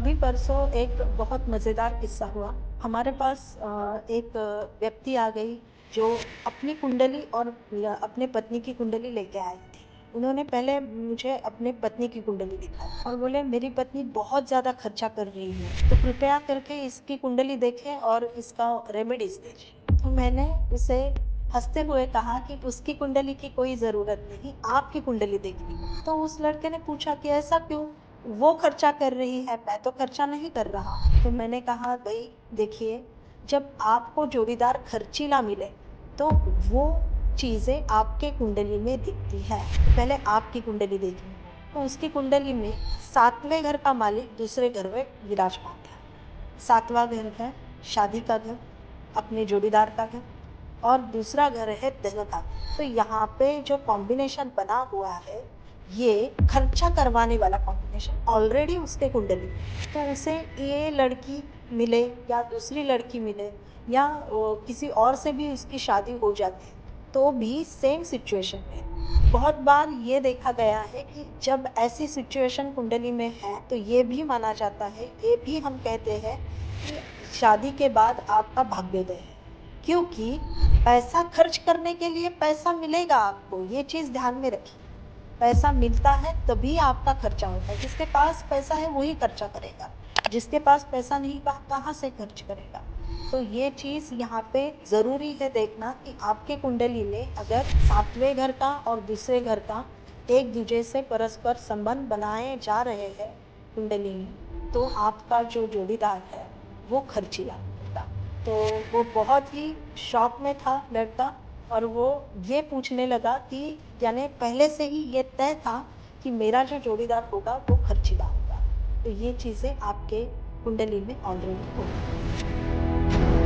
अभी परसों एक बहुत मज़ेदार किस्सा हुआ। हमारे पास एक व्यक्ति आ गई जो अपनी कुंडली और या अपने पत्नी की कुंडली लेके आई थी। उन्होंने पहले मुझे अपने पत्नी की कुंडली दिखाई और बोले मेरी पत्नी बहुत ज़्यादा खर्चा कर रही है, तो कृपया करके इसकी कुंडली देखें और इसका रेमेडीज़ दीजिए। तो मैंने उसे हँसते हुए कहा कि उसकी कुंडली की कोई ज़रूरत नहीं, आपकी कुंडली देखनी है। तो उस लड़के ने पूछा कि ऐसा क्यों? वो खर्चा कर रही है, मैं तो खर्चा नहीं कर रहा। तो मैंने कहा भई देखिए, जब आपको जोड़ीदार खर्चीला मिले, तो वो चीज़ें आपके कुंडली में दिखती है। तो पहले आपकी कुंडली देखिए, तो उसकी कुंडली में 7वें घर का मालिक दूसरे घर में विराजमान था। 7वां घर है शादी का घर, अपने जोड़ीदार का घर और दूसरा घर है धन का। तो यहाँ पे जो कॉम्बिनेशन बना हुआ है, ये खर्चा करवाने वाला कॉम्बिनेशन ऑलरेडी उसके कुंडली में। तो उसे ये लड़की मिले या दूसरी लड़की मिले या किसी और से भी उसकी शादी हो जाती है, तो भी सेम सिचुएशन में बहुत बार ये देखा गया है कि जब ऐसी सिचुएशन कुंडली में है, तो ये भी माना जाता है, ये भी हम कहते हैं कि शादी के बाद आपका भाग्योदय है। क्योंकि पैसा खर्च करने के लिए पैसा मिलेगा आपको, ये चीज़ ध्यान में रखिए। पैसा मिलता है तभी आपका खर्चा होता है। जिसके पास पैसा है वही खर्चा करेगा, जिसके पास पैसा नहीं कहाँ से खर्च करेगा। तो ये चीज़ यहाँ पे ज़रूरी है देखना कि आपके कुंडली में अगर 7वें घर का और दूसरे घर का एक दूसरे से परस्पर संबंध बनाए जा रहे हैं कुंडली में, तो आपका जो जोड़ीदार है वो खर्चीला होगा। तो वो बहुत ही शॉक में था लड़का और वो ये पूछने लगा कि यानी पहले से ही ये तय था कि मेरा जो जोड़ीदार होगा वो खर्चीला होगा। तो ये चीज़ें आपके कुंडली में ऑलरेडी होती हैं।